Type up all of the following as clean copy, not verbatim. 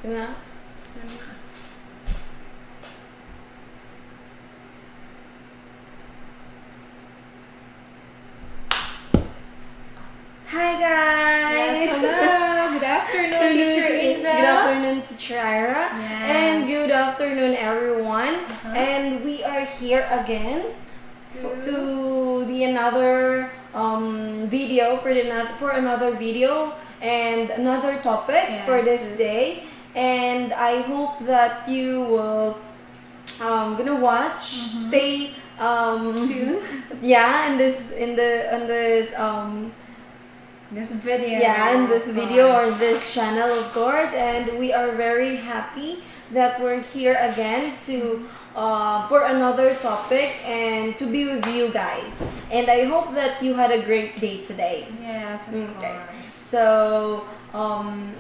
Yeah. Hi Yes, guys! hello. Good afternoon, Teacher Angel. Good afternoon, Teacher Ira. Yes. And good afternoon, everyone. And we are here again to the another video for another video and another topic for this day. And I hope that you will gonna watch, stay Tuned. yeah, in this This video. yeah, in this of video or course. this channel, of course. And we are very happy that we're here again to for another topic and to be with you guys. And I hope that you had a great day today. Yes, of Okay. course. So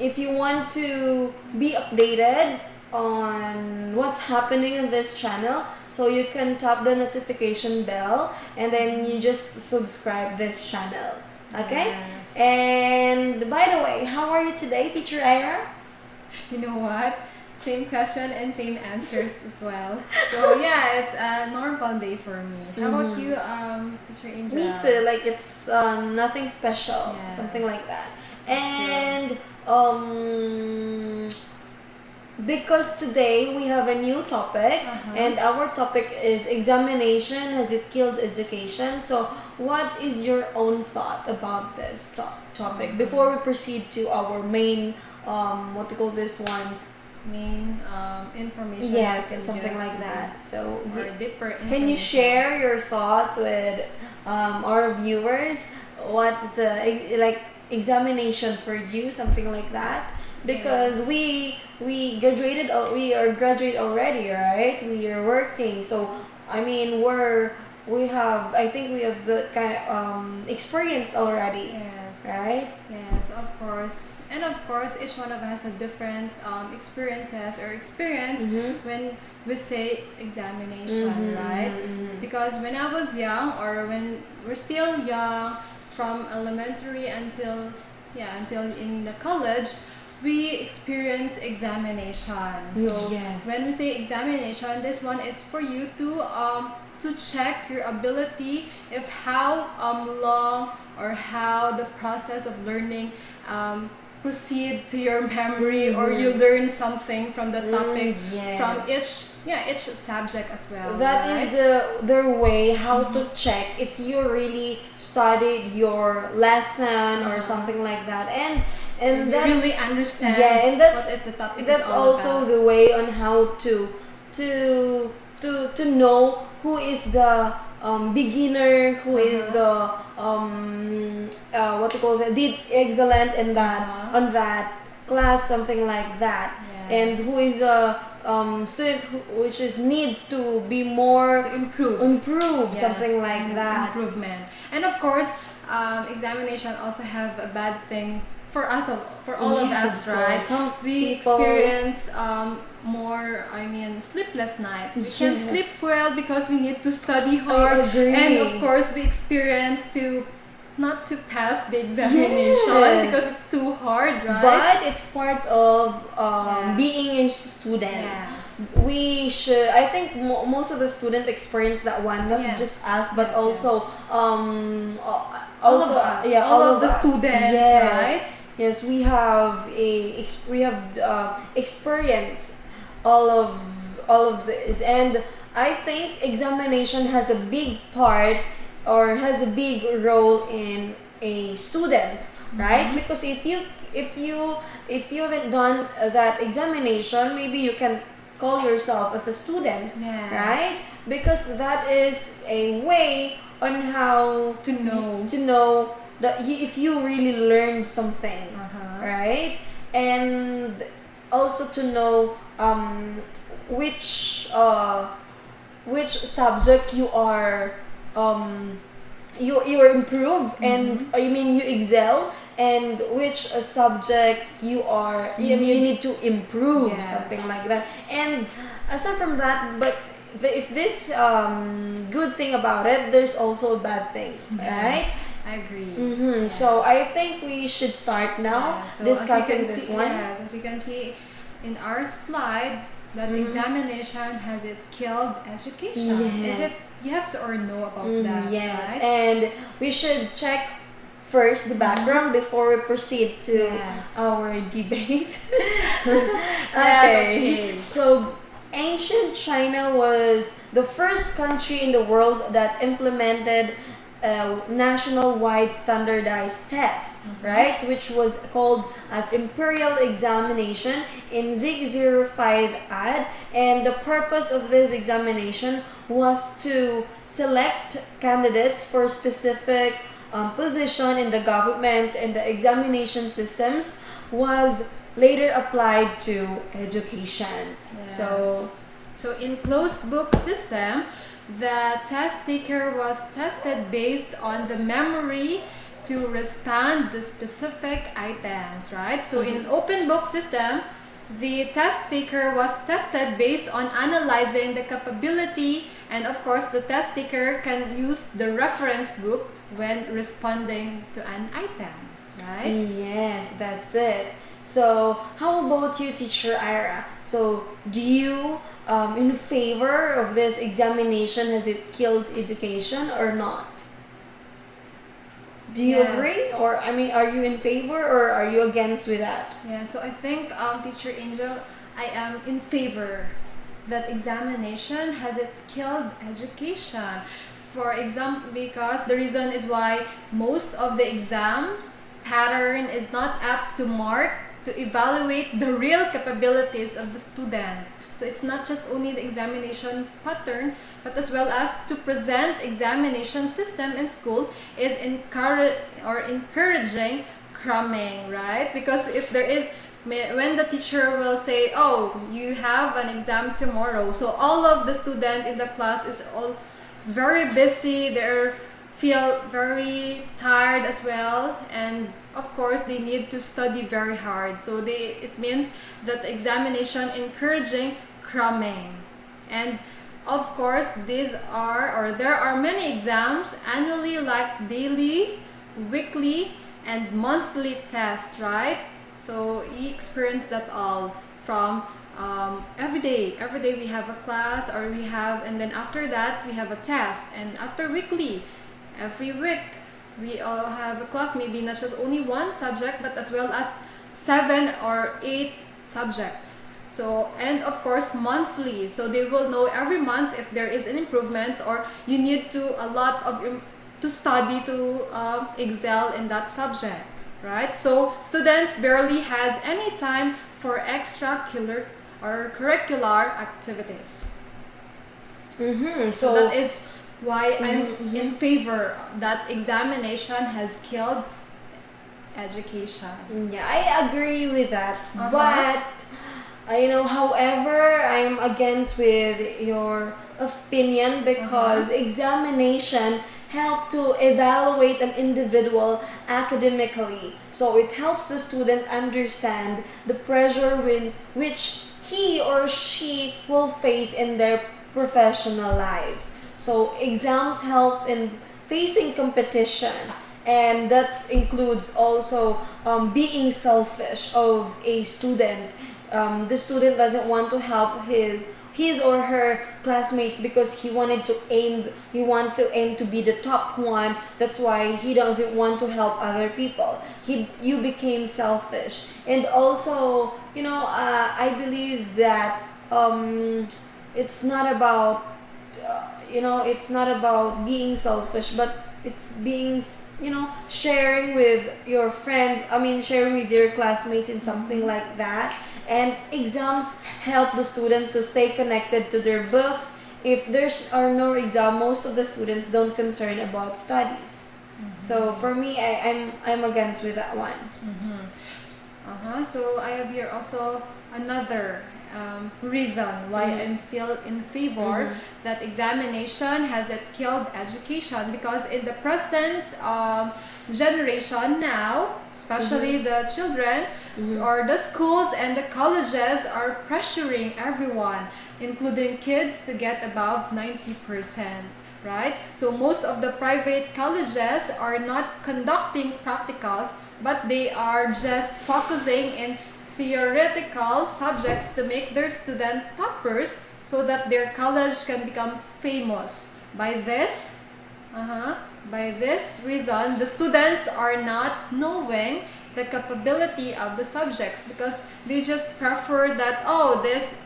if you want to be updated on what's happening in this channel, so you can tap the notification bell and then you just subscribe this channel. Okay? Yes. And by the way, how are you today, Teacher Ira? You know what? Same question and same answers as well. So yeah, it's a normal day for me. How about you, Teacher Angel? Me too. Like it's nothing special, Yes. something like that. So And because today we have a new topic, and our topic is examination. Has it killed education? So, what is your own thought about this topic before we proceed to our main, what do you call this one? Main information. Yes, that you can something give like to- that. So, Or deeper information. can you share your thoughts with our viewers? What is the like examination for you? Something like that. Because we graduated, we are graduate already, right? We are working, so I mean we have, I think we have the kind experience already, Yes. right? Yes, of course. And of course, each one of us have different experiences or experience when we say examination, right? Because when I was young, or when we're still young, from elementary until in the college, we experience examination. So Yes. when we say examination, this one is for you to check your ability, if how long or how the process of learning proceed to your memory, or you learn something from the topic from each subject as well. That right? is their way how to check if you really studied your lesson or something like that, and you that's really understand and that's what is the topic that's is all also about. the way on how to know who is the beginner, who is the what to call that, did excellent in that on that class, something like that. And Yes. who is a student which is needs to be more To improve. improve, Yes, something like that. Improvement. And of course, examination also have a bad thing for us, for all of Yes, us, of right? course. Some We people- experience more, sleepless nights. We can't Yes. sleep well because we need to study hard. agree. And of course, we experience to not to pass the examination Yes. because it's too hard, right? But it's part of Yes. being a student. Yes. We should, I think most of the student experience that one, not Yes. just us, but Yes, also All also of us. yeah, all of the us. students, Yes. right? Yes, we have experience all of this, and I think examination has a big part or has a big role in a student, right? Because if you haven't done that examination, maybe you can call yourself as a student, Yes. right? Because that is a way on how To know. to know that if you really learned something, right? And also to know which subject you are you improve, and I mean you excel, and which subject you are you need to improve, Yes. something like that. And aside from that, but if this good thing about it, there's also a bad thing, right? I agree. So I think we should start now Yeah, so discussing as you can this see, one. Yes, as you can see, in our slide that examination has it killed education. Is it Yes. yes or no about that? Yes, Right? and we should check first the background before we proceed to Yes. our debate. okay. So ancient China was the first country in the world that implemented a national-wide standardized test, right? Which was called as Imperial Examination in Zig-05 ad, and the purpose of this examination was to select candidates for specific position in the government, and the examination systems was later applied to education. So So in closed book system, the test taker was tested based on the memory to respond to specific items, right? So in open book system, the test taker was tested based on analyzing the capability, and of course the test taker can use the reference book when responding to an item, right? yes, that's it. So how about you, teacher Ira? So do you in favor of this examination? Has it killed education or not? Do you Yes. agree, or I mean, are you in favor or are you against with that? Yeah, so I think Teacher Angel, I am in favor that examination has it killed education. For example, because the reason is why most of the exams pattern is not up to mark to evaluate the real capabilities of the student. So it's not just only the examination pattern, but as well as to present examination system in school is encouraging cramming, right? Because if there is when the teacher will say, oh, you have an exam tomorrow, so all of the student in the class is very busy, they feel very tired as well, and of course they need to study very hard. So it means that the examination encouraging cramming. And of course there are many exams annually, like daily, weekly, and monthly tests, right? So you experience that all from every day we have a class, and then after that we have a test, and after weekly, every week we all have a class, maybe not just only one subject but as well as 7 or 8 subjects. So, and of course monthly, so they will know every month if there is an improvement or you need to study to excel in that subject, right? So students barely has any time for extracurricular or curricular activities. Mm-hmm. So that is why I'm Mhm, in favor that examination has killed education. yeah, I agree with that. Uh-huh. But however, I'm against with your opinion because examination help to evaluate an individual academically. So it helps the student understand the pressure which he or she will face in their professional lives. So exams help in facing competition, and that includes also being selfish of a student. The student doesn't want to help his or her classmates because he want to aim to be the top one. That's why he doesn't want to help other people. You became selfish. And also, I believe that it's not about it's not about being selfish, but it's being sharing with your friend, sharing with your classmates and something like that. And exams help the student to stay connected to their books. If there's are no exam, most of the students don't concern about studies. So for me, I'm against with that one. So I have here also another reason why I'm still in favor that examination has it killed education, because in the present generation now, especially the children or the schools and the colleges are pressuring everyone, including kids, to get above 90%. Right? So most of the private colleges are not conducting practicals, but they are just focusing in theoretical subjects to make their student toppers so that their college can become famous. By this reason, the students are not knowing the capability of the subjects because they just prefer that, oh, this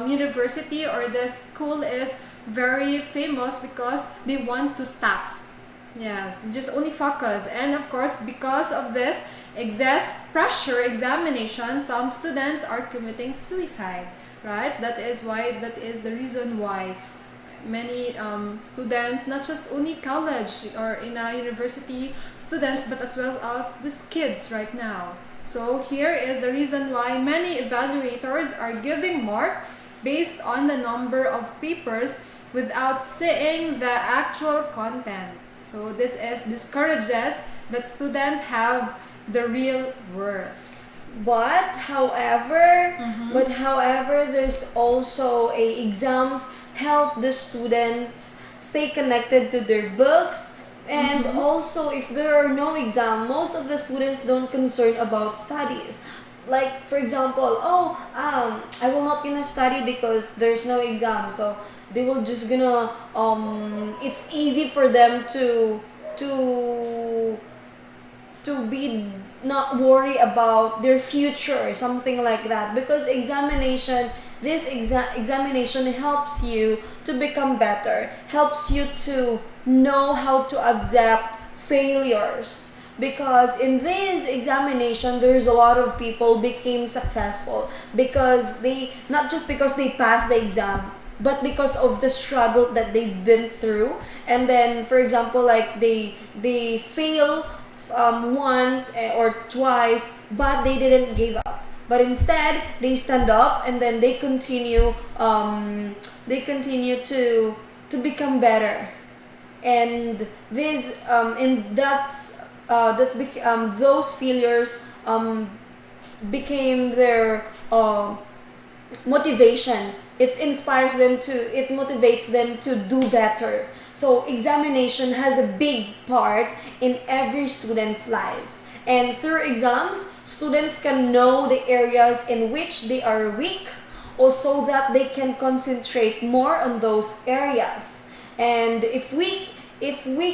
university or this school is very famous because they want to top. Yes, just only focus. And of course, because of this excess pressure examination, some students are committing suicide, right? That is the reason why many students, not just only college or in a university students, but as well as these kids right now. So here is the reason why many evaluators are giving marks based on the number of papers without seeing the actual content. So this discourages that students have the real worth. But however, there's also exams help the students stay connected to their books, and also if there are no exam, most of the students don't concern about studies. Like for example, I will not gonna study because there's no exam, so they will just gonna it's easy for them to be not worry about their future or something like that, because examination helps you to become better, helps you to know how to accept failures, because in this examination there's a lot of people became successful because they, not just because they passed the exam, but because of the struggle that they've been through. And then for example, like they fail once or twice, but they didn't give up, but instead they stand up and then they continue to become better. And this and those failures became their motivation. It motivates them to do better. So examination has a big part in every student's life. And through exams, students can know the areas in which they are weak, or so that they can concentrate more on those areas. And if we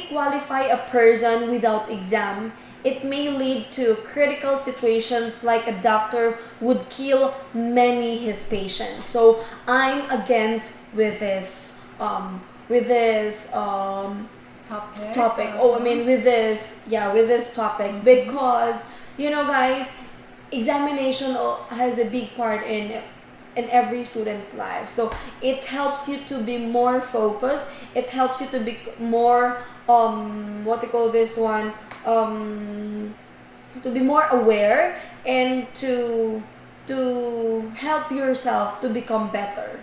qualify a person without exam, it may lead to critical situations like a doctor would kill many his patients. So I'm against with this topic. With this topic, because guys, examination has a big part in every student's life. So it helps you to be more focused. It helps you to be more to be more aware, and to help yourself to become better,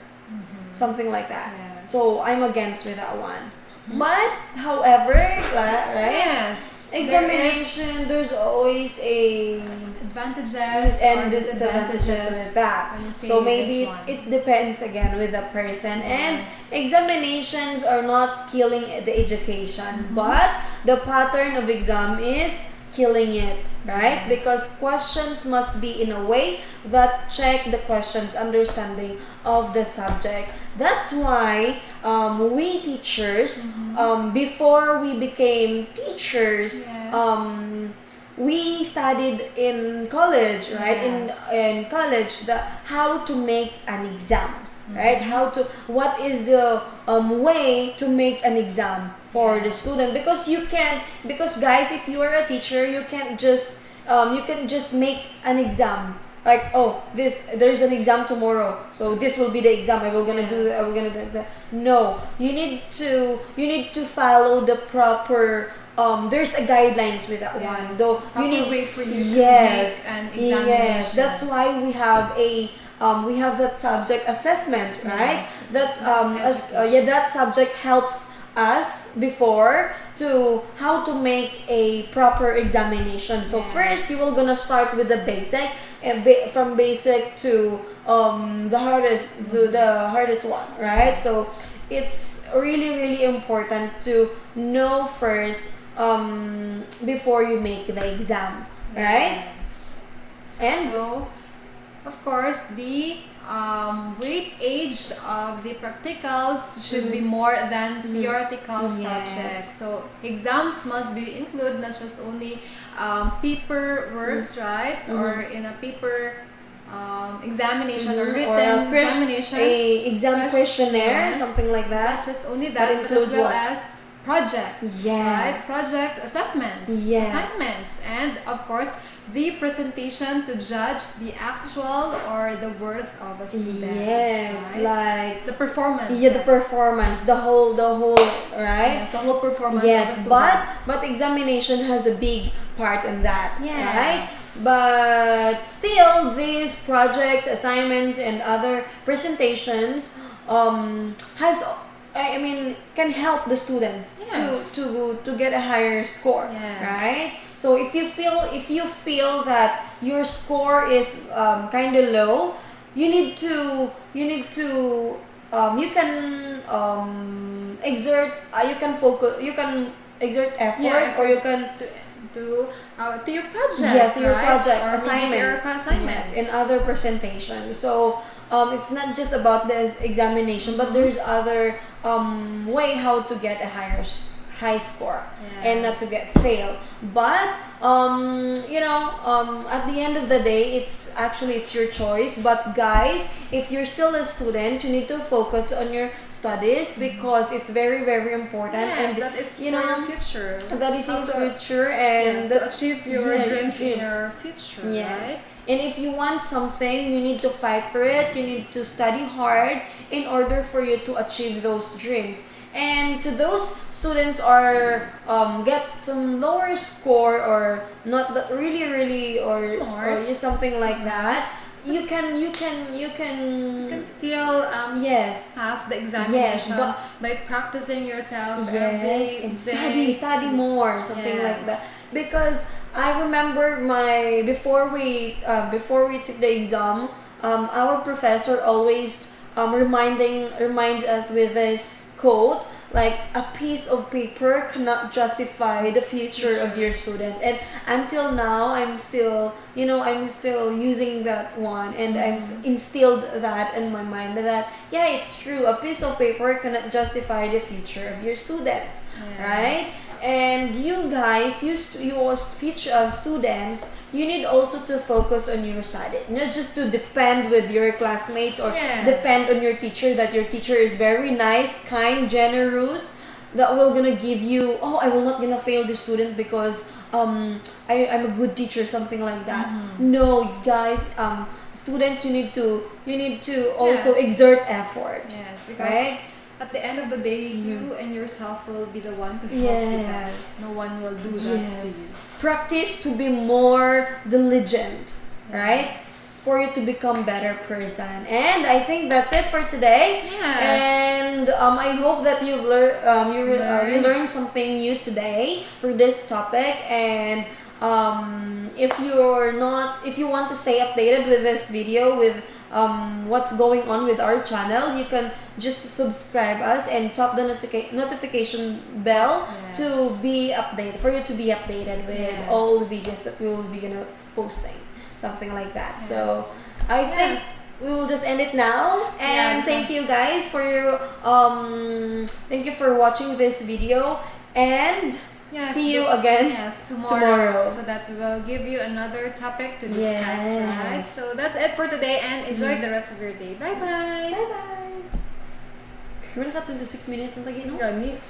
something like that. Yes. So I'm against with that one. But however, right? Yes. Examination, there's always a advantages and or disadvantages with that. when you say So maybe this one. it depends again with the person. And Yes. examinations are not killing the education, but the pattern of exam is killing it, right? Yes. Because questions must be in a way that check the question's understanding of the subject. That's why we teachers, before we became teachers, Yes. we studied in college, right? Yes. In college, how to make an exam, right? What is the way to make an exam for the student? Because guys, if you are a teacher, you can just make an exam. Like, there's an exam tomorrow, so this will be the exam. We're gonna do that. No, you need to follow the proper. There's a guidelines with that one. Though Proper you need way for you to yes, make an examination. yes. That's why we have that subject assessment, right? Yes, That's education. that subject helps us before to how to make a proper examination. So Yes. first, you will gonna start with the basic, and from basic to the hardest one, right? So it's really really important to know first before you make the exam, right? Yes. And So of course, the weightage of the practicals should be more than theoretical Yes. subjects. So exams must be include not just only paper works, right? Or in a paper examination or written or examination. a exam questionnaire, Yes. something like Not that. just only That that, but as includes well what? as projects, Yes. right? Projects, assessments, Yes. assignments, and of course the presentation to judge the actual or the worth of a student. Yes, right? like The performance. yeah, the performance, the whole, right? Yes, the whole performance Yes, of a student. but examination has a big part in that, right? Yes. But still, these projects, assignments, and other presentations has, I mean, can help the students Yes. to get a higher score, Yes. right? So if you feel that your score is kind of low, you need to you can exert you can focus, you can exert effort, Yeah, or you can to your project. yes, to your right? project or assignments, maybe assignments. yes, in other presentations. So it's not just about the examination, but there's other way how to get a high score and not to Yes. get failed. But at the end of the day, it's your choice. But guys, if you're still a student, you need to focus on your studies because it's very, very important. Yes, and that is you for know your future. that is How your to- future, and to achieve your yeah, dreams in dreams. your future, Yes. right? And if you want something, you need to fight for it. You need to study hard in order for you to achieve those dreams. And to those students are get some lower score or not that really or Smart. just something like that, you can You can still yes. pass the examination but- by practicing yourself Yes, every and day. study more, something like that. Yes. Because I remember before we took the exam, our professor always reminds us with this quote, like, a piece of paper cannot justify the future of your student. And until now, I'm still using that one, and I'm instilled that in my mind that yeah, it's true. A piece of paper cannot justify the future of your student, right? Yes. And you guys, you as future students, you need also to focus on your study, not just to depend with your classmates or Yes. depend on your teacher, that your teacher is very nice, kind, generous, that will gonna give you, oh, I will not gonna fail the student because I'm a good teacher, something like that. No, guys, students, you need to also exert effort. Yes, because Right? at the end of the day, you and yourself will be the one to help you that. Yes. No one will do that to you. Yes. Practice to be more diligent, right? For you to become better person. And I think that's it for today. Yes. And I hope that you learned something new today for this topic. And if you want to stay updated with this video, with what's going on with our channel, you can just subscribe us and tap the notification bell to Yes. be updated, for you to be updated with Yes. all the videos that we will be posting, something like that. So Yes. I think Yes. we will just end it now. And Yeah. thank you guys for your thank you for watching this video, and Yes, see you again tomorrow, so that we will give you another topic to discuss, right? Yes. So that's it for today, and enjoy the rest of your day. Bye bye. Bye bye. We're naka 26 minutes ang tagi, no? Gani.